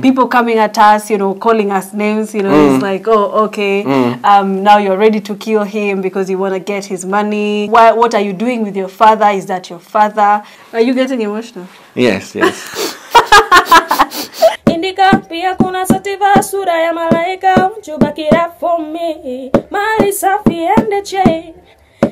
people coming at us, you know, calling us names, you know, it's like, oh, okay, now you're ready to kill him because you want to get his money. What are you doing with your father? Is that your father? Are you getting emotional? Yes, yes. Indika pia kuna sativa sura ya malaika, won't you back it up for me? Mali safi and the chain.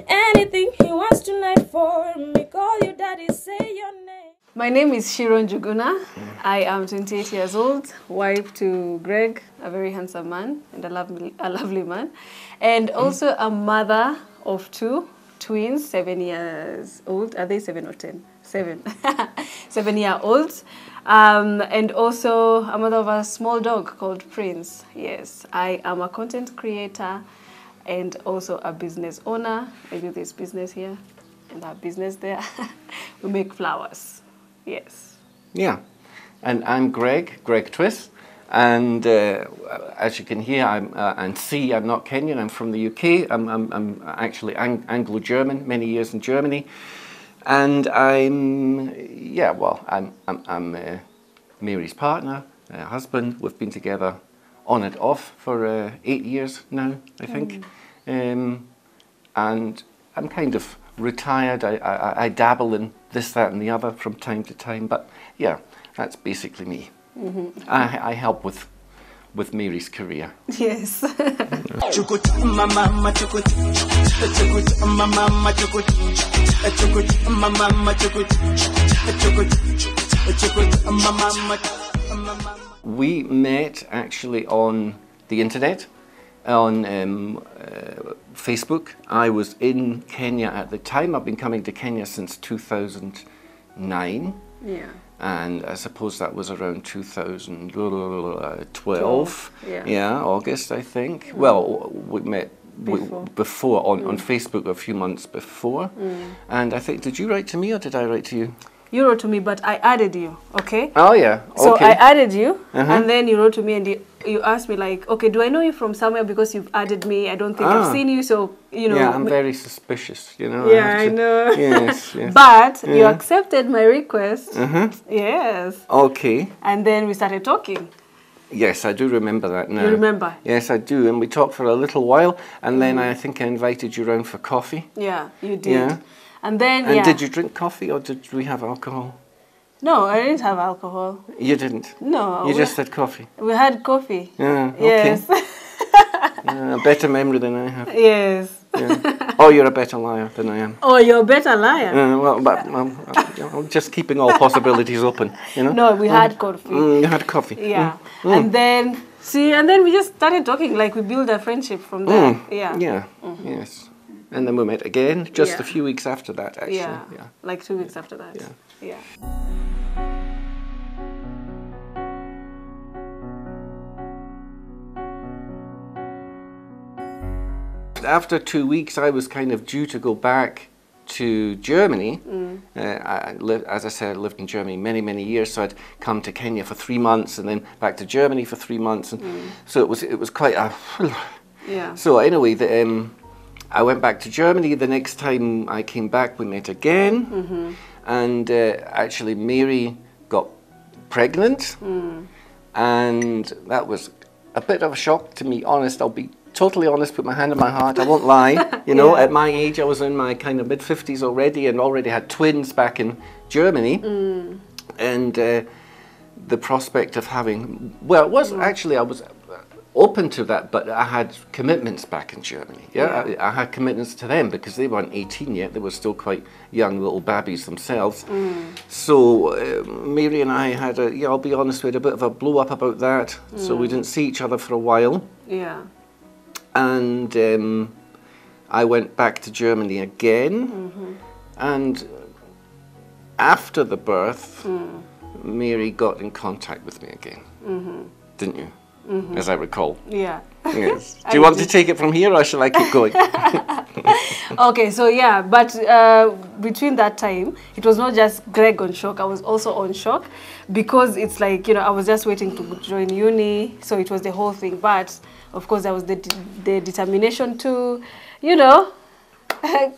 Anything he wants tonight for me, call you daddy, say your name. My name is Shiron Juguna. I am 28 years old, wife to Greg, a very handsome man and a lovely man, and also a mother of two twins, 7 years old. Are they 7 or 10? 7. 7-year-olds. And also a mother of a small dog called Prince. Yes, I am a content creator and also a business owner. I do this business here and that business there. We make flowers. Yes. Yeah. And I'm Greg Twist. And as you can hear and see, I'm not Kenyan. I'm from the UK. I'm actually Anglo-German, many years in Germany. And I'm Mary's partner, husband. We've been together on and off for 8 years now, I think. And I'm kind of retired. I dabble in this, that and the other from time to time. But yeah, that's basically me. I help with Mary's career. Yes. We met actually on the internet, on Facebook. I was in Kenya at the time. I've been coming to Kenya since 2009. Yeah. And I suppose that was around 2012. Yeah, August, I think. Well, we met before on Facebook a few months before. And I think, did you write to me or did I write to you? You wrote to me, but I added you, okay? Oh, yeah. Okay. So I added you, and then you wrote to me and you asked me like, okay, do I know you from somewhere because you've added me? I don't think I've seen you, so, you know. Yeah, I'm very suspicious, you know. Yeah, I know. Yes, yes. But you accepted my request. Yes. Okay. And then we started talking. Yes, I do remember that now. You remember? Yes, I do. And we talked for a little while, and then I think I invited you round for coffee. Yeah, you did. Yeah. And then, and did you drink coffee or did we have alcohol? No, I didn't have alcohol. You didn't? No. You just had coffee? We had coffee. Yeah, okay. Yes. A better memory than I have. Yes. Yeah. Oh, you're a better liar than I am. Oh, you're a better liar? Well, but I'm just keeping all possibilities open, you know? No, we had coffee. You had coffee. Yeah. And then, we just started talking, like we built a friendship from there. Yeah. Yeah, yes. And then we met again just a few weeks after that, actually. Yeah, like 2 weeks after that. Yeah. After 2 weeks, I was kind of due to go back to Germany. As I said, I lived in Germany many, many years, so I'd come to Kenya for 3 months and then back to Germany for 3 months. And so it was quite a... Yeah. So anyway, I went back to Germany. The next time I came back, we met again. And actually, Mary got pregnant. And that was a bit of a shock to me, honest. I'll be totally honest, put my hand on my heart. I won't lie. You know, at my age, I was in my kind of mid-50s already and already had twins back in Germany. And the prospect of having... Well, it was actually, I was... open to that, but I had commitments back in Germany. I had commitments to them because they weren't 18 yet. They were still quite young little babbies themselves. So Mary and I had I'll be honest, we had a bit of a blow up about that. So we didn't see each other for a while. Yeah. And I went back to Germany again. And after the birth, Mary got in contact with me again. Didn't you? As I recall. Yeah. Yes. Do you want to take it from here or shall I keep going? Okay, so yeah, but between that time, it was not just Greg on shock, I was also on shock because it's like, you know, I was just waiting to join uni, so it was the whole thing. But of course, there was the determination to, you know,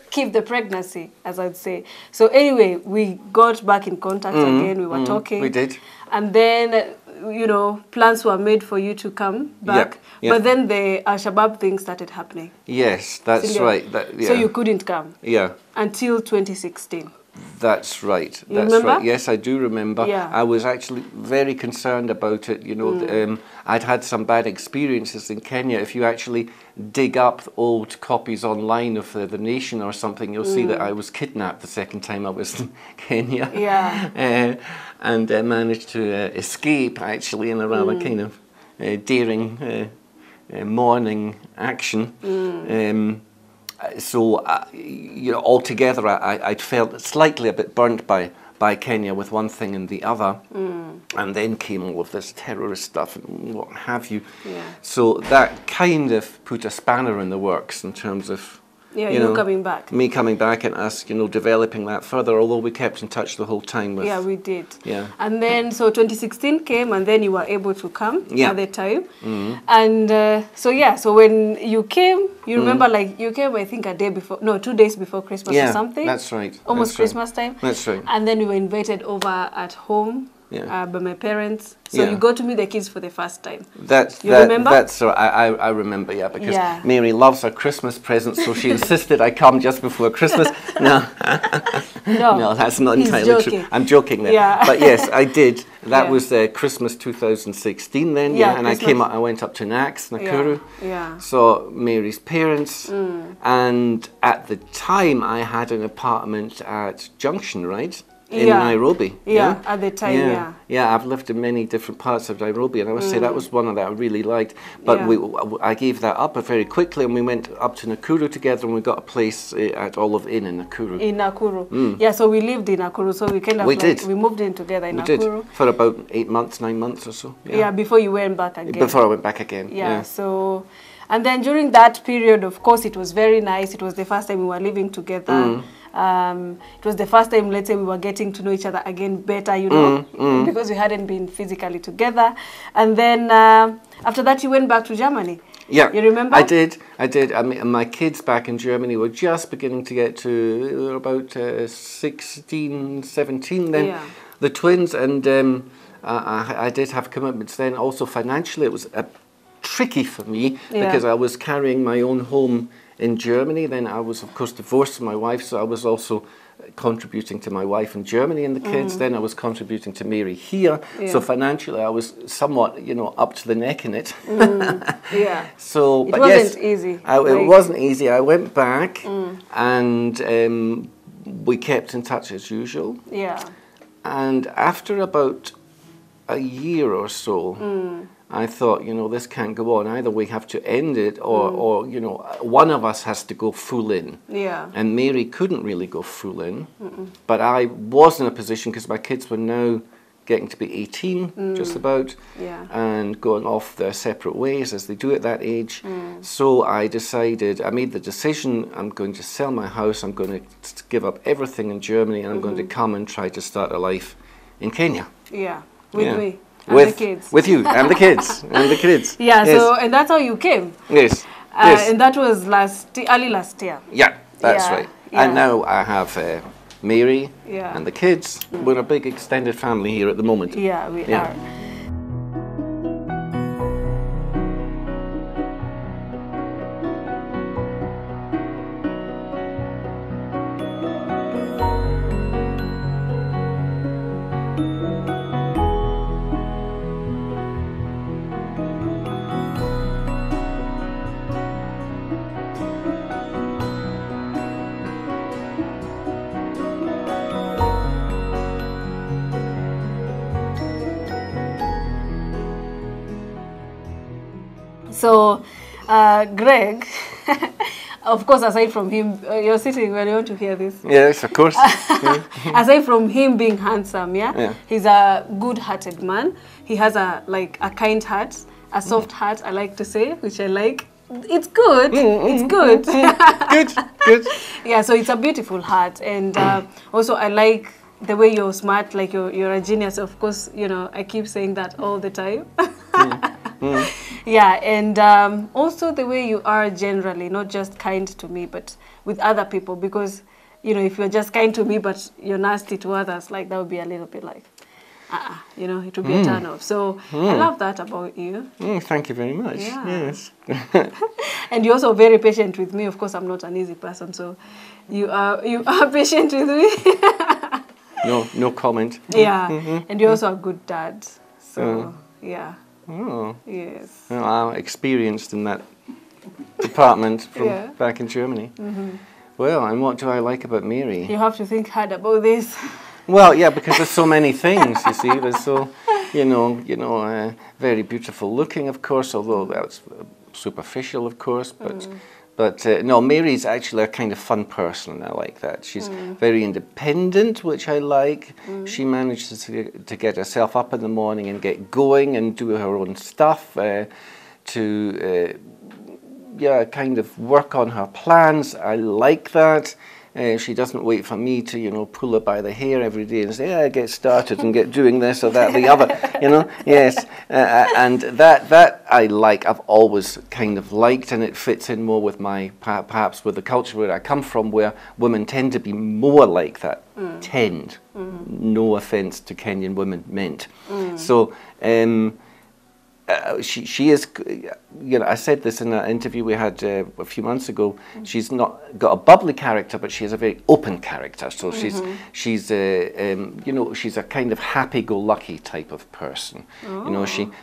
keep the pregnancy, as I'd say. So anyway, we got back in contact again, we were talking. We did. And then you know, plans were made for you to come back. Yeah. But then the Al-Shabaab thing started happening. Yes, that's Sindio? right. So you couldn't come Yeah. until 2016. That's right. You That's remember? right. Yes, I do remember. Yeah. I was actually very concerned about it. You know, I'd had some bad experiences in Kenya. If you actually dig up old copies online of The Nation or something, you'll see that I was kidnapped the second time I was in Kenya. Yeah. And managed to escape, actually, in a rather kind of daring morning action. So, you know, altogether, I'd felt slightly a bit burnt by Kenya with one thing and the other. And then came all of this terrorist stuff and what have you. Yeah. So that kind of put a spanner in the works in terms of, Yeah, you you know, coming back. me coming back and us, you know, developing that further, although we kept in touch the whole time with... Yeah, we did. Yeah. And then, so 2016 came, and then you were able to come at the time. And so when you came, you remember, like, you came, I think, 2 days before Christmas or something. That's right. Almost That's Christmas right. time. That's right. And then we were invited over at home by my parents. So you got to meet the kids for the first time. Remember? That's I remember, yeah, because Mary loves her Christmas presents, so she insisted I come just before Christmas. No, no, that's not entirely true. I'm joking there. Yeah. But yes, I did. That was Christmas 2016 then, and Christmas. I went up to Nax, Nakuru, Yeah. saw Mary's parents, and at the time I had an apartment at Junction, right? In Nairobi. Yeah, at the time, Yeah, I've lived in many different parts of Nairobi, and I must say that was one that I really liked. But I gave that up very quickly, and we went up to Nakuru together, and we got a place at Olive Inn in Nakuru. In Nakuru. Yeah, so we lived in Nakuru, so we kind of we moved in together in Nakuru. For about 8 months, 9 months or so. Yeah, before you went back again. Before I went back again. Yeah, so... And then during that period, of course, it was very nice. It was the first time we were living together. It was the first time, let's say, we were getting to know each other again better, you know, because we hadn't been physically together. And then after that, you went back to Germany. Yeah. You remember? I did. I mean, my kids back in Germany were just beginning to get to about 16, 17 then. Yeah. The twins, and I did have commitments then. Also financially, it was tricky for me because I was carrying my own home in Germany. Then I was, of course, divorced from my wife, so I was also contributing to my wife in Germany and the kids. Then I was contributing to Mary here. So financially, I was somewhat, you know, up to the neck in it. Yeah. So, it but wasn't easy. It wasn't easy. I went back and we kept in touch as usual. Yeah. And after about a year or so, I thought, you know, this can't go on. Either we have to end it or you know, one of us has to go full in. Yeah. And Mary couldn't really go full in. But I was in a position, because my kids were now getting to be 18, just about, and going off their separate ways as they do at that age. So I made the decision, I'm going to sell my house, I'm going to give up everything in Germany, and I'm going to come and try to start a life in Kenya. Yeah, with me. And With the kids. With you, and the kids, and the kids. Yeah, yes. So, and that's how you came. Yes, yes. And that was early last year. Yeah, that's right. Yeah. And now I have Mary Yeah. and the kids. We're a big extended family here at the moment. Yeah, we are. So, Greg, of course, aside from him, you're sitting where you want to hear this. Yes, of course. Aside from him being handsome, he's a good-hearted man. He has a kind heart, a soft heart, I like to say, which I like. It's good. It's good. Good. Yeah, so it's a beautiful heart, and also I like the way you're smart, like you're a genius. Of course, you know, I keep saying that all the time. Yeah, and also the way you are generally, not just kind to me, but with other people. Because, you know, if you're just kind to me, but you're nasty to others, like that would be a little bit like, you know, it will be a turn off. So I love that about you. Thank you very much. Yeah. Yes. And you're also very patient with me. Of course, I'm not an easy person, so you are patient with me. No comment. Yeah, and you're also a good dad. So yeah. Oh. Yes. Well, I'm experienced in that department from back in Germany. Well, and what do I like about Mary? You have to think hard about this. Well, yeah, because there's so many things, you see. There's so, very beautiful looking, of course, although that's superficial, of course. But no, Mary's actually a kind of fun person. I like that. She's very independent, which I like. She manages to get herself up in the morning and get going and do her own stuff, kind of work on her plans. I like that. She doesn't wait for me to, pull her by the hair every day and say, yeah, get started and get doing this or that, the other, Yes, and that I like. I've always kind of liked, and it fits in more with perhaps with the culture where I come from, where women tend to be more like that. No offence to Kenyan women meant. So. She is, I said this in an interview we had a few months ago. She's not got a bubbly character, but she has a very open character. So she's she's a kind of happy-go-lucky type of person.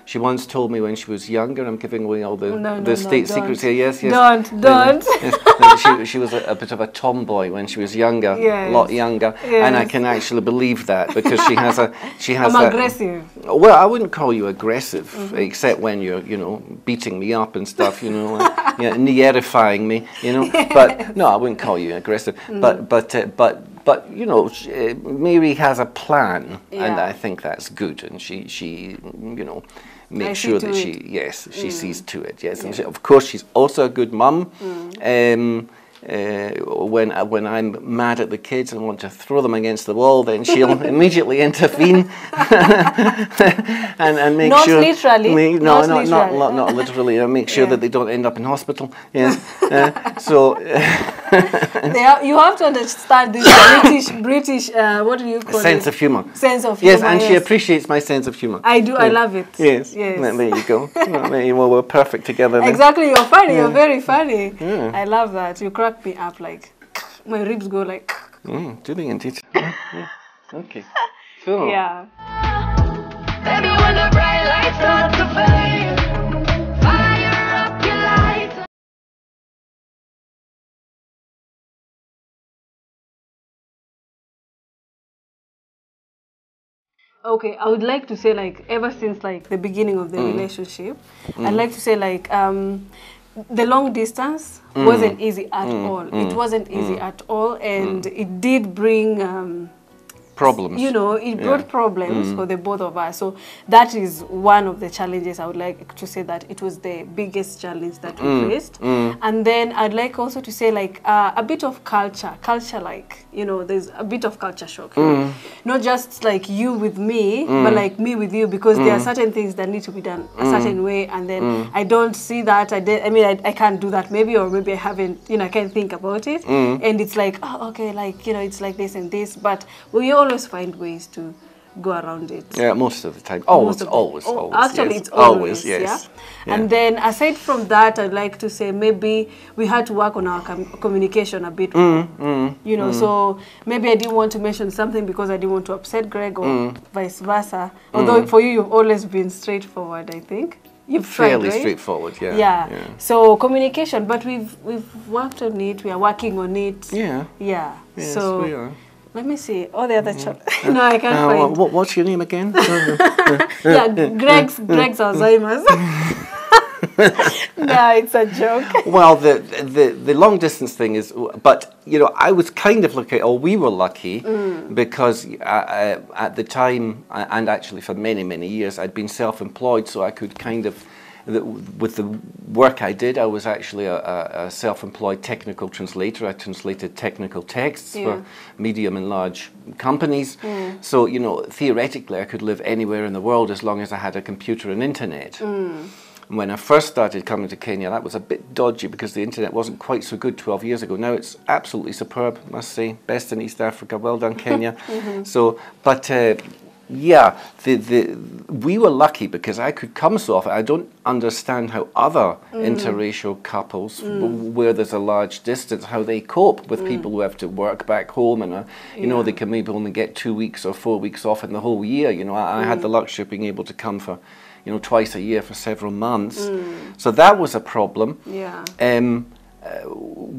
She once told me when she was younger. I'm giving away all the state secrets here. Yes. Don't. She was a bit of a tomboy when she was younger, a lot younger, and I can actually believe that because she has. I'm aggressive. Well, I wouldn't call you aggressive, except when you're, beating me up and stuff, nearifying me, But no, I wouldn't call you aggressive. But Mary has a plan, and I think that's good. And she makes sure that she sees to it. Yes, and of course she's also a good mum. When I'm mad at the kids and want to throw them against the wall, then she'll immediately intervene and make not sure. Literally. Not literally. Make sure that they don't end up in hospital. Yes. You have to understand this British. What do you call sense it? Of humour. Sense of humour. Yes, and she appreciates my sense of humour. I do. I love it. Yes. There you go. Well, we're perfect together. Then. Exactly. You're funny. You're very funny. I love that. You crack me up like my ribs go like. Do they indeed? Okay. So. Yeah. Baby, when the bright lights start to fade, fire up your lights. Okay, I would like to say ever since the beginning of the relationship, I'd like to say the long distance wasn't easy at all. It wasn't easy at all, and it did bring problems. It brought problems for the both of us. So that is one of the challenges. I would like to say that it was the biggest challenge that we faced. And then I'd like also to say a bit of culture, there's a bit of culture shock. Not just you with me, but me with you, because there are certain things that need to be done a certain way, and then I don't see that. I can't do that maybe, or maybe I haven't, I can't think about it. And it's it's like this and this, but we always find ways to go around it. Yeah, most of the time. Always. Actually, yes. it's always, yes. Yeah? And then aside from that, I'd like to say maybe we had to work on our communication a bit more. So maybe I didn't want to mention something because I didn't want to upset Greg, or vice versa. Although for you, you've always been straightforward, I think. You've fairly tried, right? straightforward, yeah. Yeah. So communication, but we've worked on it. We are working on it. Yeah. Yeah. Yes, so we are. let me see. Oh, the other no, I can't find. What's your name again? Yeah, Greg's Alzheimer's. No, it's a joke. Well, the long distance thing is, but I was kind of lucky, or we were lucky, because at the time, and actually for many years, I'd been self-employed, so I could kind of. With the work I did, I was actually a self-employed technical translator. I translated technical texts for medium and large companies. So, theoretically, I could live anywhere in the world as long as I had a computer and internet. When I first started coming to Kenya, that was a bit dodgy because the internet wasn't quite so good 12 years ago. Now it's absolutely superb, I must say. Best in East Africa. Well done, Kenya. So, but Yeah, we were lucky because I could come so often. I don't understand how other interracial couples, where there's a large distance, how they cope with people who have to work back home and, you know, they can maybe only get 2 weeks or 4 weeks off in the whole year. You know, I had the luxury of being able to come for, you know, twice a year for several months. So that was a problem. Yeah.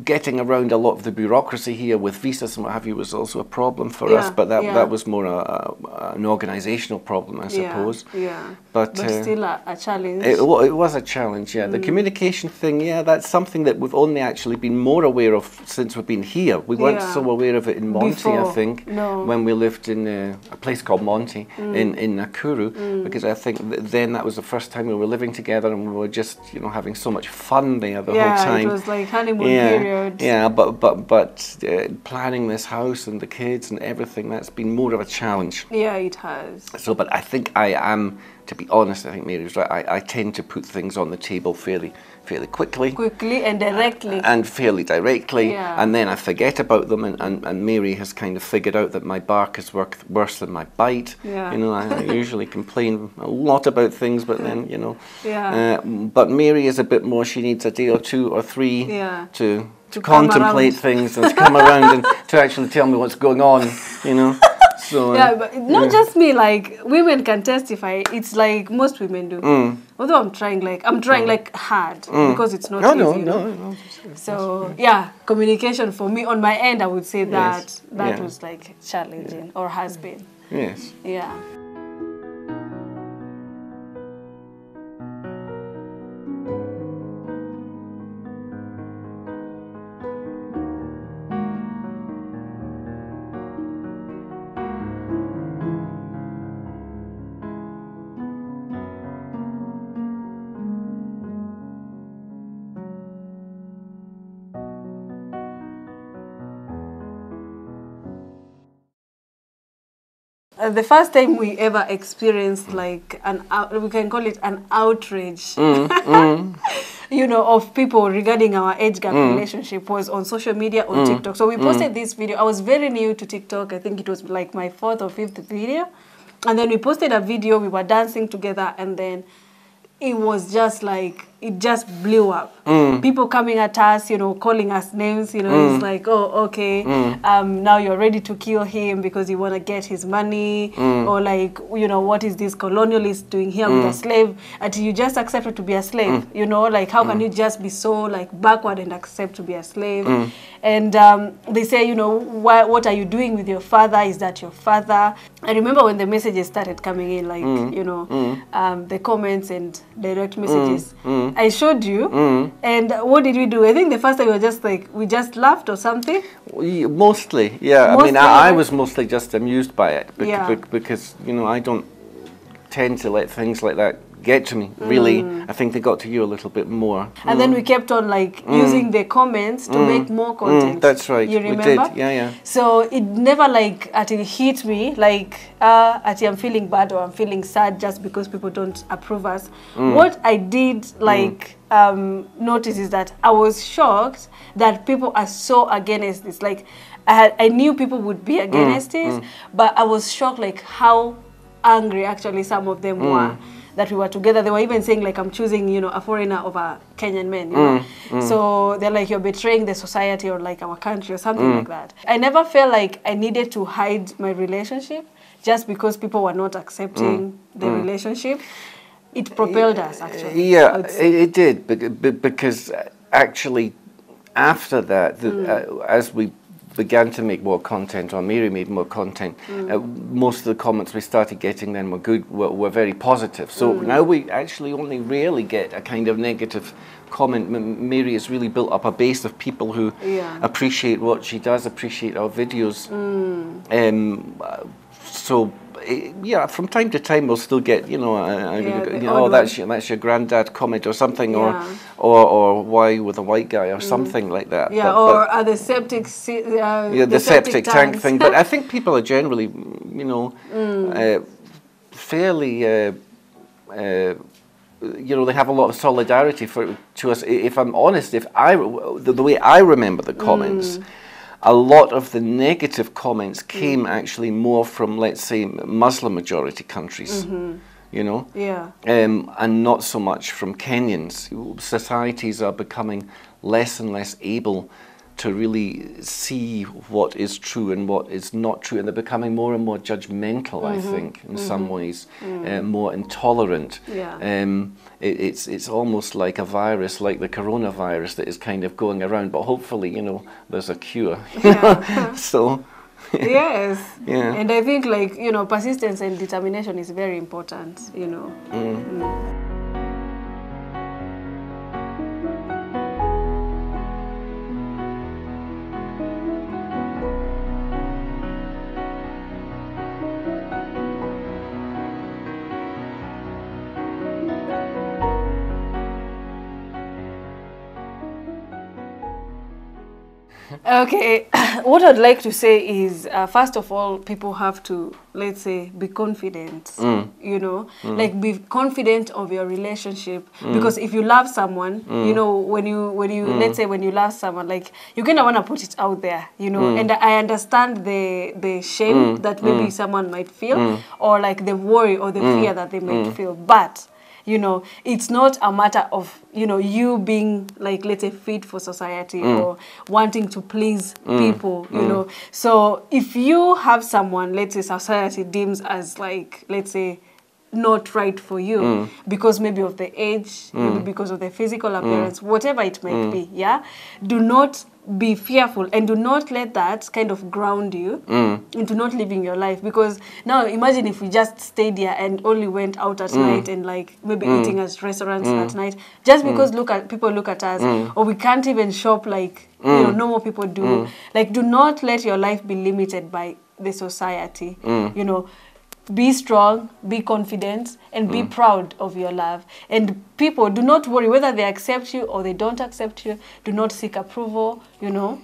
Getting around a lot of the bureaucracy here with visas and what have you was also a problem for us, but that was more an organisational problem, I suppose. Yeah. But still a challenge. It was a challenge, yeah. The communication thing, yeah, that's something that we've only actually been more aware of since we've been here. We weren't so aware of it in Monty, Before, I think, when we lived in a place called Monty in Nakuru, because I think then that was the first time we were living together and we were just, you know, having so much fun there the whole time. Yeah, it was like honeymoon period. Yeah, but planning this house and the kids and everything, that's been more of a challenge. Yeah, it has. So, but I think I am, to be honest, I think Mary's right. I tend to put things on the table fairly quickly. Quickly and directly. And fairly directly. Yeah. And then I forget about them, and Mary has kind of figured out that my bark is worse than my bite. Yeah. You know, I usually complain a lot about things, but then, you know. Yeah. But Mary is a bit more, she needs a day or 2 or 3 to contemplate things and to come around and to actually tell me what's going on, you know. So, yeah, but not just me, like women can testify. It's like most women do. Although I'm trying like hard because it's not easy. No. So yeah, communication for me on my end, I would say that Yes. was like challenging or has been. Yes. Yeah. The first time we ever experienced like we can call it an outrage, you know, of people regarding our age gap relationship was on social media, on TikTok. So we posted this video. I was very new to TikTok. I think it was like my 4th or 5th video. And then we posted a video. We were dancing together, and then it was just like, it just blew up. People coming at us, you know, calling us names, you know, it's like, oh, okay, now you're ready to kill him because you want to get his money, or like, you know, what is this colonialist doing here with a slave? And you just accepted to be a slave, you know, like, how can you just be so like backward and accept to be a slave? And they say, you know, what are you doing with your father? Is that your father? I remember when the messages started coming in, like, you know, the comments and direct messages. I showed you, and what did we do? I think the first time we were just like, we just laughed or something. Mostly, yeah. Mostly, I was mostly just amused by it Yeah. because, you know, I don't tend to let things like that get to me, really. I think they got to you a little bit more. And then we kept on like using the comments to make more content. That's right. You remember? We did, yeah. So it never like actually hit me like actually I'm feeling bad or I'm feeling sad just because people don't approve us. What I did like notice is that I was shocked that people are so against this. Like I knew people would be against it, but I was shocked like how angry actually some of them were that we were together. They were even saying like, I'm choosing, you know, a foreigner over Kenyan men, you know. So they're like, you're betraying the society or like our country or something like that. I never felt like I needed to hide my relationship just because people were not accepting the relationship. It propelled us actually. Yeah, it did, because actually after that, as we began to make more content, or Mary made more content, most of the comments we started getting then were very positive. So now we actually only rarely get a kind of negative comment. Mary has really built up a base of people who appreciate what she does, appreciate our videos. So yeah, from time to time we'll still get, you know, that's your granddad comment or something, or why with a white guy or something like that. Yeah, or the septic the septic tank thing. But I think people are generally, you know, fairly, you know, they have a lot of solidarity to us. If I'm honest, the way I remember the comments, a lot of the negative comments came actually more from, let's say, Muslim majority countries, you know, and not so much from Kenyans. Societies are becoming less and less able to really see what is true and what is not true, and they're becoming more and more judgmental, I think, in some ways, more intolerant. It's almost like a virus, like the coronavirus, that is kind of going around, but hopefully, you know, there's a cure. So, yes. Yeah. And I think, like, you know, persistence and determination is very important, you know. Okay, what I'd like to say is, first of all, people have to, let's say, be confident, you know, like be confident of your relationship, because if you love someone, you know, when you, let's say when you love someone, like, you kind of want to put it out there, you know, and I understand the shame that maybe someone might feel, or like the worry or the fear that they might feel, but you know, it's not a matter of, you know, you being, like, let's say, fit for society or wanting to please people, you know. So if you have someone, let's say, society deems as, like, let's say, not right for you, because maybe of the age, maybe because of the physical appearance, whatever it might be, do not be fearful, and do not let that kind of ground you into not living your life. Because now imagine if we just stayed here and only went out at night and, like, maybe eating at restaurants at night, just because people look at us, or we can't even shop like you know, normal people do. Like, do not let your life be limited by the society, you know. Be strong, be confident, and be proud of your love. And people, do not worry whether they accept you or they don't accept you. Do not seek approval, you know.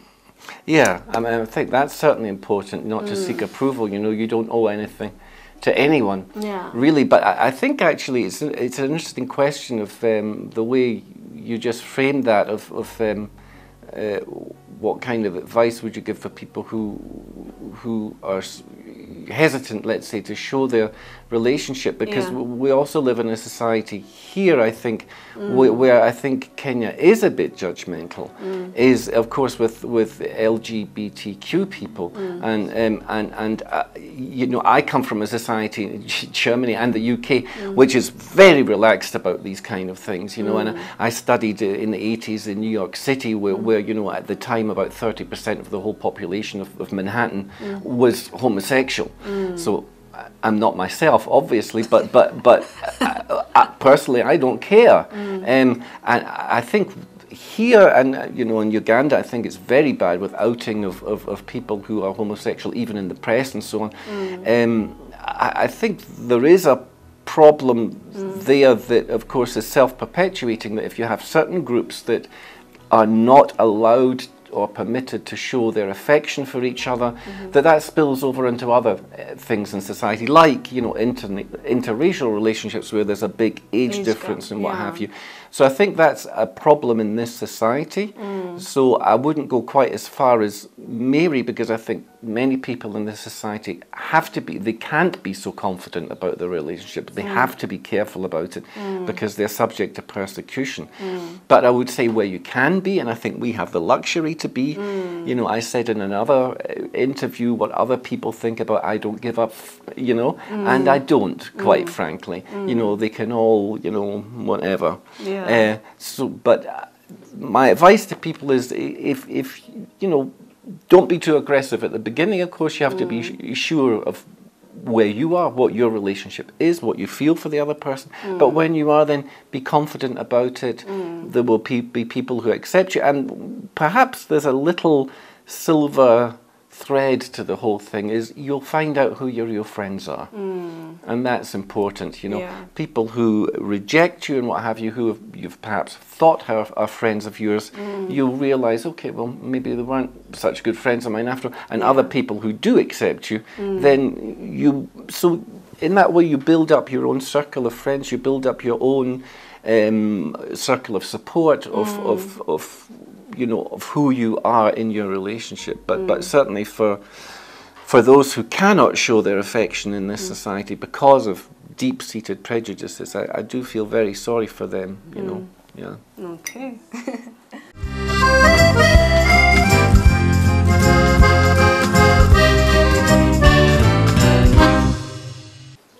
Yeah, I mean, I think that's certainly important, not to seek approval. You know, you don't owe anything to anyone, really. But I think actually it's an interesting question of the way you just framed that, of what kind of advice would you give for people who are hesitant, let's say, to show their relationship, because we also live in a society here, I think, where I think Kenya is a bit judgmental, is of course with LGBTQ people, and you know, I come from a society in Germany and the UK which is very relaxed about these kind of things, you know, and I studied in the 80s in New York City, where you know, at the time about 30% of the whole population of Manhattan was homosexual. So I'm not myself, obviously, but personally, I don't care. And I think here, and you know, in Uganda, I think it's very bad with outing of people who are homosexual, even in the press and so on. I think there is a problem there that, of course, is self-perpetuating, that if you have certain groups that are not allowed or permitted to show their affection for each other, that spills over into other things in society, like, you know, interracial relationships where there's a big age difference and what have you. So I think that's a problem in this society. So I wouldn't go quite as far as Mary, because I think many people in this society they can't be so confident about their relationship. They have to be careful about it because they're subject to persecution. But I would say where you can be, and I think we have the luxury to be, you know, I said in another interview what other people think about I don't give up, you know, and I don't, quite frankly. You know, they can all, you know, whatever. But my advice to people is, if you know, don't be too aggressive at the beginning. Of course, you have to be sure of where you are, what your relationship is, what you feel for the other person. But when you are, then be confident about it. There will be people who accept you, and perhaps there's a little silver thread to the whole thing, is you'll find out who your real friends are. And that's important, you know. People who reject you and what have you, who you've perhaps thought are friends of yours, you'll realize, okay, well, maybe they weren't such good friends of mine after all. And other people who do accept you, then so in that way you build up your own circle of friends, you build up your own circle of support, of you know, of who you are in your relationship. But certainly for those who cannot show their affection in this society because of deep-seated prejudices, I do feel very sorry for them, you know. Yeah. Okay.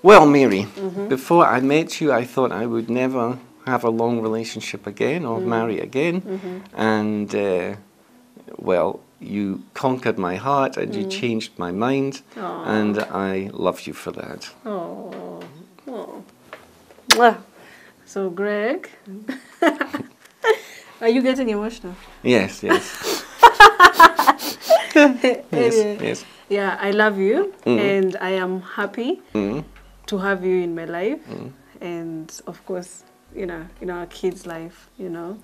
Well, Mary, before I met you, I thought I would never have a long relationship again or marry again. And, well, you conquered my heart and you changed my mind. Aww. And I love you for that. Oh. Oh. Mwah. So, Greg, are you getting emotional? Yes, yes. Yes. Yeah, I love you, and I am happy to have you in my life, and of course, you know, in our kids' life, you know,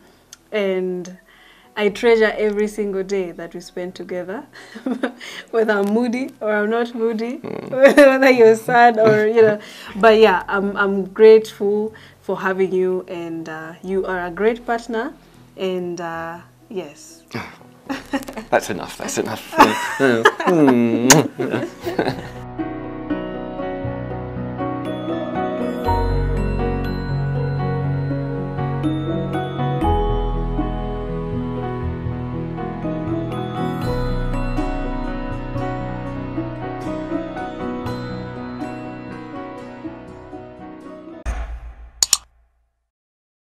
and I treasure every single day that we spend together, whether I'm moody or I'm not moody, whether you're sad or, you know, but yeah, I'm grateful for having you, and you are a great partner, and yes. That's enough, that's enough.